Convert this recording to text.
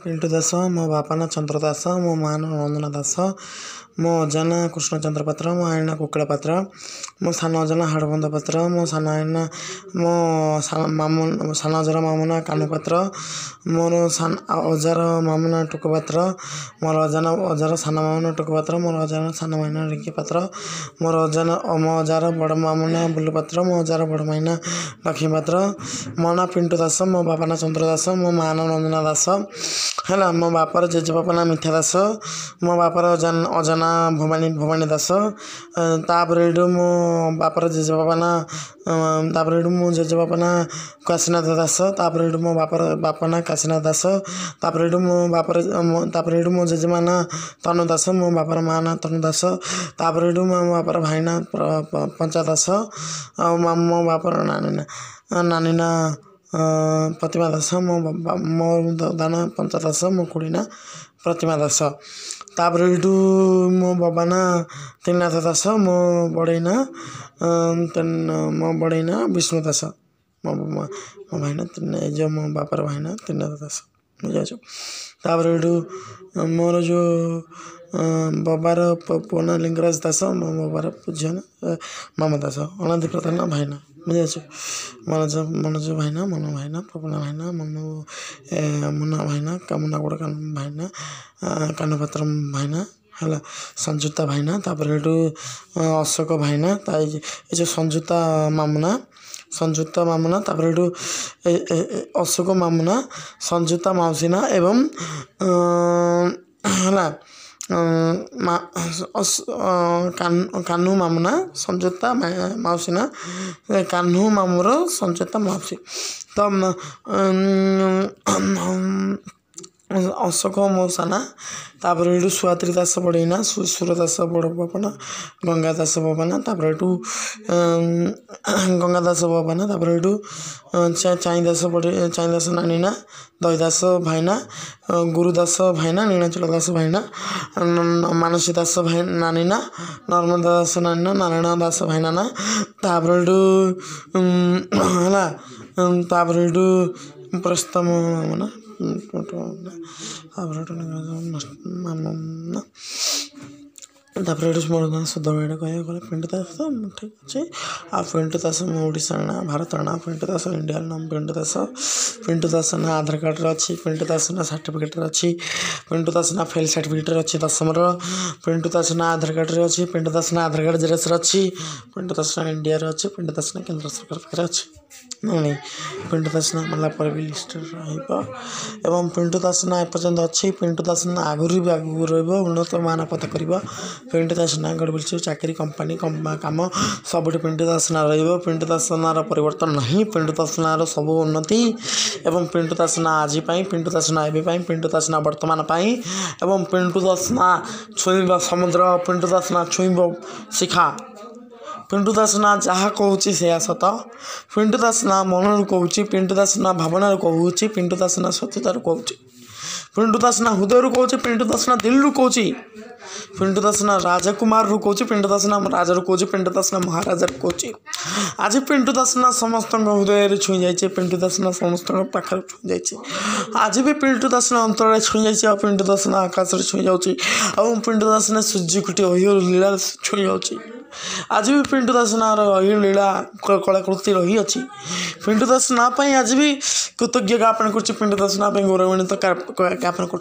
पिंटू दास मो बापा ना चंद्र दास मो माँ ना रंजना दास मो अजा ना कृष्णचंद्र पात्र मो आई ना कुकिला पात्र मो सान अजा ना हाड़बंद पात्र मो सान आई ना मो सान अजार मामू ना कानू पात्र मोर अजार मामू ना टुकु पात्र मोर अजार सान मामू ना टुकु पात्र मोर अजार सान माई ना रिंकी पात्र मोर मो अजार बड़ मामू ना बुल्लू पात्र मो अजार बड़ माई ना लक्ष्मी पात्र मो ना पिंटू दास मो बापा ना चंद्र दास मो माँ ना रंजना दास है मो बापर जेजेबापा ना मिठा दास मो बापर अजाना भवानी दास तापर मो बापर जेजेबापा ना तापर मो जेजेबापा ना काशीनाथ दास तापर मो बापा ना काशीनाथ दास तापर मो जेजेमा ना तनु दास मो बापर माँ ना तनु दास तापर मो बापर भाई ना पंचा दास मो बापर नानी ना प्रतिमा दास मो दादा पंचा दास मो खुड़ी ना प्रतिमा दास तापर मो बाबा ना त्रिनाथ दास मो बड़े ना विष्णु दास मो भाई ना जो मो बापर भाई ना त्रिनाथ दास बुझाच तापर मोर जो बाबार पुना लिंगराज दास मो बाबार पूज्य ना मामा दास अनादि प्रधान भाई ना बुझाच मनोज भाई ना मनो भाई ना पपना भाई ना मुन्ना भाई ना मुन्ना गोड़ भाई ना कानपत्र भाई ना है संजुता भाई ना तापर अशोक भाई ना जो संजुता मामुना तापर अशोक मामुना संजुता मौसीना एवं है कान्हू मामुना संजुता मौसीना कान्हू मामूर संजुता मौसी तो अशोक मौसाना तापर सुहात्री दास बड़ईना सुर दास बड़ बापाना गंगा दास बाबाना तापर गंगा दास बाबाना तापर चाई दास नानीना दईदास भाईना गुरुदास भाईना नीणाचल दास भाईना मानसी दास भाई नानीना नर्मदा दास नानीना नारायण दास भाईना ना तापर है तापर प्रस्तम ना तापर मोर ना शुद्ध भाई कह गले पिंटू दास ठीक अच्छे आ पिंटू दास मो ओडिशा ना भारत ना पिंटू दास इंडिया नाम पिंटू दास ना आधार कार्ड अच्छी पिंटू दास ना सर्टिफिकेट अच्छी पिंटू दास ना फेल सर्टिफिकेट अच्छी 10th पिंटू दास ना आधार कार्ड अच्छी पिंटू दास ना आधार कार्ड जेरक्स अच्छी पिंटू दास ना इंडिया अच्छी पिंटू दास ना केंद्र सरकार पाखे अच्छी नहीं पिंटू दास ना मला पर भी लिस्ट एवं पिंटू दास ना एपर्यंत अच्छी पिंटू दास ना आगुरी भी आगू रुन्नत मान पद कर पिंटू दास ना गड़बड़ चाकरी कंपानी कम सब पिंटू दास ना पिंटू दास ना परिवर्तन नहीं पिंटू दास ना सब उन्नति एवं पिंटू दास ना आज पिंटू दास ना एवं पिंटू दास ना वर्तमान एवं पिंटू दास ना छुईब समुद्र पिंटू दास ना छुईब शिखा पिंटू दास ना जहाँ कहूँ से सत पिंटू दास ना मन कहूँ पिंटू दास ना भावना कहूँ पिंटू दास ना सत्यतार कहूँ पिंटू दास ना हृदय कहूँ पिंटू दास ना दिल रू कहूँ पिंटू दास ना राजकुमार रू कहूँ पिंटू दास ना राजा रू कहूँ पिंटू दास ना महाराजा कहूँ आज पिंटू दास ना समस्त हृदय छुई जाए पिंटू दास ना समस्त पाखे छुई जाए आज भी पिंटू दास ना अंतर छुई जाए पिंटू दास ना आकाश छुई जाऊँगी पिंटू दास ना सूर्य कुटी लीला छुई जाऊँगी आज भी पिंटू दास ना रही लीला कलाकृति रही अच्छी पिंटू दास ना आज भी कृतज्ञ ज्ञापन कर पिंटू दास ना गौरवान्वित ज्ञापन कर